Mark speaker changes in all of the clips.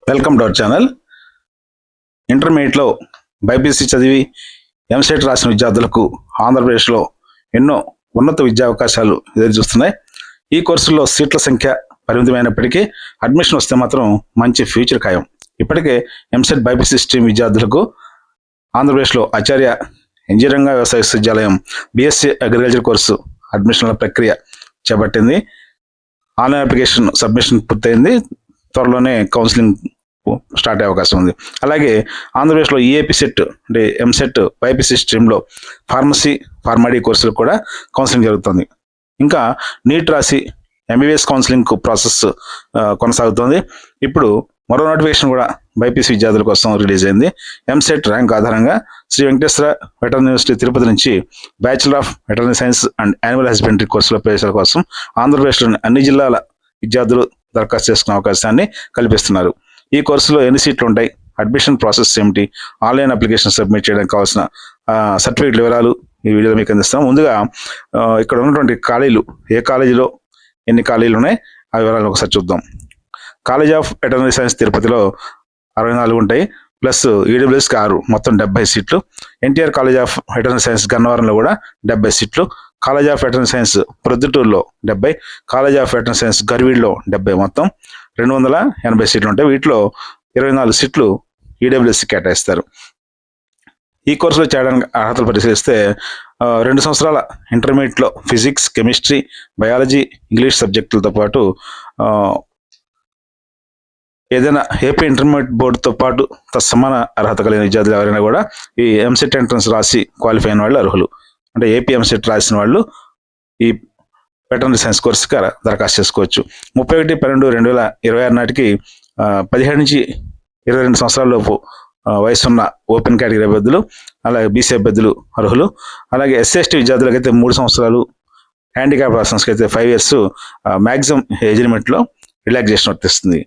Speaker 1: Welcome to our channel. ఇంటర్మీడియట్లో BiPC చదివి ఎంసెట్ రాసిన విద్యార్థులకు ఆంధ్రప్రదేశ్లో ఎన్నో ఉన్నత విద్యా అవకాశాలు ఎదురు చూస్తున్నాయి. ఈ కోర్సుల్లో సీట్ల సంఖ్య పరిమితమైనప్పటికీ అడ్మిషన్ వస్తే మాత్రం మంచి ఫ్యూచర్ ఖాయం. ఇప్పటికే ఎంసెట్ బైపీసీ స్ట్రీమ్ విద్యార్థులకు ఆంధ్రప్రదేశ్లో ఆచార్య ఇంజనీరింగ్ వ్యవసాయ విశ్వవిద్యాలయం బీఎస్సీ అగ్రికల్చర్ కోర్సు అడ్మిషన్ల ప్రక్రియ చేపట్టింది. ఆన్లైన్ అప్లికేషన్ సబ్మిషన్ పూర్తయింది. త్వరలోనే కౌన్సిలింగ్ స్టార్ట్ అయ్యే అవకాశం ఉంది. అలాగే ఆంధ్రప్రదేశ్లో ఈఏపీ సెట్ అంటే ఎంసెట్ బైపీసీ స్ట్రీమ్లో ఫార్మడీ కోర్సులకు కూడా కౌన్సిలింగ్ జరుగుతుంది. ఇంకా నీట్ రాసి ఎంబీబీఎస్ కౌన్సిలింగ్ ప్రాసెస్ కొనసాగుతుంది. ఇప్పుడు మరో నోటిఫికేషన్ కూడా బైపీసీ విద్యార్థుల కోసం రిలీజ్ అయింది. ఎంసెట్ ర్యాంక్ ఆధారంగా శ్రీ వెంకటేశ్వర వెటర్నరీ యూనివర్సిటీ తిరుపతి నుంచి bachelor of veterinary science and animal husbandry కోర్సుల ప్రవేశాల కోసం ఆంధ్రప్రదేశ్లోని అన్ని జిల్లాల విద్యార్థులు దరఖాస్తు చేసుకునే అవకాశాన్ని కల్పిస్తున్నారు. ఈ కోర్సులో ఎన్ని సీట్లు ఉంటాయి, అడ్మిషన్ ప్రాసెస్ ఏమిటి, ఆన్లైన్ అప్లికేషన్ సబ్మిట్ చేయడానికి కావాల్సిన సర్టిఫికేట్ వివరాలు ఈ వీడియోలో మీకు అందిస్తాం. ముందుగా ఇక్కడ ఉన్నటువంటి ఖాళీలు, ఏ కాలేజీలో ఎన్ని ఖాళీలు ఉన్నాయి ఆ వివరాలు ఒకసారి చూద్దాం. కాలేజ్ ఆఫ్ వెటర్నరీ సైన్స్ తిరుపతిలో 64 ఉంటాయి, ప్లస్ ఈడబ్ల్యూఎస్కి 6, మొత్తం 70 సీట్లు. NTR college of veterinary science గన్నవరంలో కూడా 70 సీట్లు. కాలేజ్ ఆఫ్ వెటర్నరీ సైన్స్ ప్రొద్దుటూరులో 70, కాలేజ్ ఆఫ్ వెటర్నరీ సైన్స్ గర్వీడ్లో 70, మొత్తం 280 సీట్లు ఉంటాయి. వీటిలో 24 సీట్లు ఈడబ్ల్యూఎస్కి కేటాయిస్తారు. ఈ కోర్సులో చేయడానికి అర్హతలు పరిశీలిస్తే 2 సంవత్సరాల ఇంటర్మీడియట్లో ఫిజిక్స్, కెమిస్ట్రీ, బయాలజీ, ఇంగ్లీష్ సబ్జెక్టులతో పాటు ఏదైనా ఏపీ ఇంటర్మీడియట్ బోర్డుతో పాటు తత్సమాన అర్హత కలిగిన విద్యార్థులు ఎవరైనా కూడా ఈ ఎంసెట్ ఎంట్రన్స్ రాసి క్వాలిఫై అయిన వాళ్ళు అర్హులు. అంటే ఏపీ ఎంసెట్ రాసిన వాళ్ళు ఈ వెటర్నరీ సైన్స్ కోర్సుకి దరఖాస్తు చేసుకోవచ్చు. 31/12/2026 నాటికి 17 నుంచి 22 సంవత్సరాల లోపు వయసున్న ఓపెన్ కేటగిరీ అభ్యర్థులు, అలాగే బీసీ అభ్యర్థులు అర్హులు. అలాగే ఎస్సీ/ఎస్టీ విద్యార్థులకి అయితే 3 సంవత్సరాలు, హ్యాండిక్యాప్ పర్సన్స్కి అయితే 5 years మ్యాక్సిమం ఏజ్ లిమిట్లో రిలాక్సేషన్ వర్తిస్తుంది.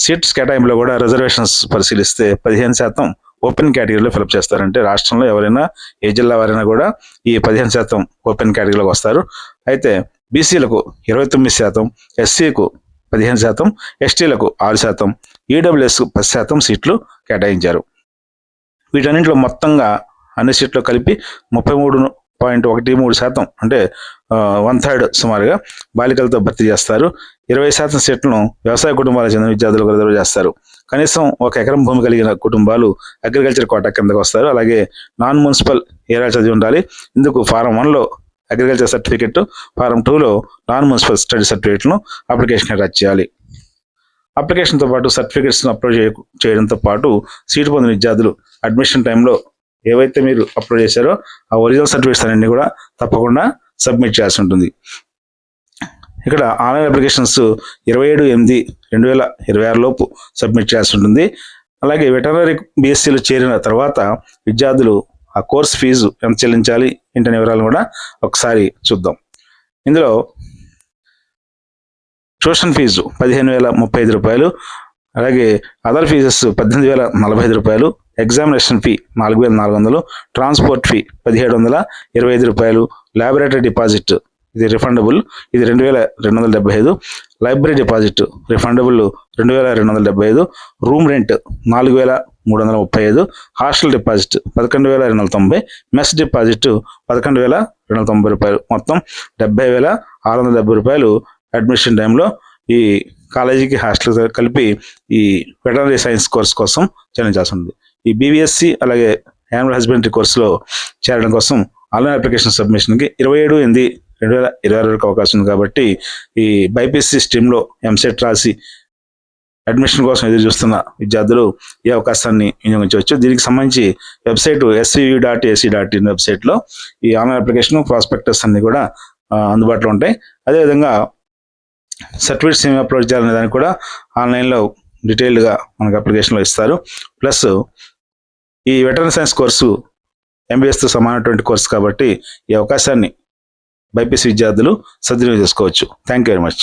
Speaker 1: సీట్స్ కేటాయింపులో కూడా రిజర్వేషన్స్ పరిశీలిస్తే 15% ఓపెన్ కేటగిరీలో ఫిలప్ చేస్తారంటే రాష్ట్రంలో ఎవరైనా ఏ జిల్లా వారైనా కూడా ఈ 15% ఓపెన్ కేటగిరీలోకి వస్తారు. అయితే బీసీలకు 29%, ఎస్సీకు 15%, ఎస్టీలకు 6%, ఈడబ్ల్యూఎస్కు 10% సీట్లు కేటాయించారు. వీటన్నింటిలో మొత్తంగా అన్ని సీట్లు కలిపి 33.13% అంటే 1/3 సుమారుగా బాలికలతో భర్తీ చేస్తారు. 20% సీట్లను వ్యవసాయ కుటుంబాలకు చెందిన విద్యార్థులకు రిజర్వ్ చేస్తారు. కనీసం 1 ఎకరం భూమి కలిగిన కుటుంబాలు అగ్రికల్చర్ కోటా కిందకు వస్తారు. అలాగే నాన్ మున్సిపల్ ఏరియా చదివి ఉండాలి. ఇందుకు ఫారం 1లో అగ్రికల్చర్ సర్టిఫికెట్, ఫారం 2లో నాన్ మున్సిపల్ స్టడీ సర్టిఫికెట్ను అప్లికేషన్ అటాచ్ చేయాలి. అప్లికేషన్తో పాటు సర్టిఫికెట్స్ను అప్లోడ్ చేయడంతో పాటు సీటు పొందిన విద్యార్థులు అడ్మిషన్ టైంలో ఏవైతే మీరు అప్లోడ్ చేశారో ఆ ఒరిజినల్ సర్టిఫికేట్స్ అన్ని కూడా తప్పకుండా సబ్మిట్ చేయాల్సి ఉంటుంది. ఇక్కడ ఆన్లైన్ అప్లికేషన్స్ 27/8/2026 లోపు సబ్మిట్ చేయాల్సి ఉంటుంది. అలాగే వెటర్నరీ బీఎస్సీలో చేరిన తర్వాత విద్యార్థులు ఆ కోర్స్ ఫీజు ఎంత చెల్లించాలి ఏంటనే వివరాలు కూడా ఒకసారి చూద్దాం. ఇందులో ట్యూషన్ ఫీజు 15,035 రూపాయలు, అలాగే అదర్ ఫీజెస్ 18,045 రూపాయలు, ఎగ్జామినేషన్ ఫీ 4,400, ట్రాన్స్పోర్ట్ ఫీ 1,725 రూపాయలు, ల్యాబొరేటరీ డిపాజిట్ ఇది రిఫండబుల్, ఇది 2,275, library deposit refundable 2,275, room rent 4,335, hostel deposit 11,290, mess deposit 11,290 రూపాయలు, మొత్తం 70,670 రూపాయలు అడ్మిషన్ టైంలో ఈ కాలేజీకి హాస్టల్ కలిపి ఈ వెటర్నరీ సైన్స్ కోర్స్ కోసం చెల్లించాల్సి ఉంది. ఈ బీవీఎస్సీ అలాగే యానిమల్ హస్బెండరీ కోర్సులో చేరడం కోసం ఆన్లైన్ అప్లికేషన్ సబ్మిషన్కి 27/8/2026 వరకు అవకాశం ఉంది. కాబట్టి ఈ బైపీసీ స్ట్రీమ్లో ఎంసెట్ రాసి అడ్మిషన్ కోసం ఎదురు చూస్తున్న విద్యార్థులు ఈ అవకాశాన్ని వినియోగించవచ్చు. దీనికి సంబంధించి వెబ్సైట్ svu.ac.in వెబ్సైట్లో ఈ ఆన్లైన్ అప్లికేషన్, ప్రాస్పెక్టస్ అన్ని కూడా అందుబాటులో ఉంటాయి. అదేవిధంగా సర్టిఫికేట్స్ ఏమి అప్లోడ్ చేయాలనే దానికి కూడా ఆన్లైన్లో డీటెయిల్డ్గా మనకు అప్లికేషన్లో ఇస్తారు. ప్లస్ ఈ వెటర్నరీ సైన్స్ కోర్సు ఎంబీఎస్తో సమానటువంటి కోర్సు కాబట్టి ఈ అవకాశాన్ని బైపీసీ విద్యార్థులు సద్వినియోగం చేసుకోవచ్చు. Thank you very much.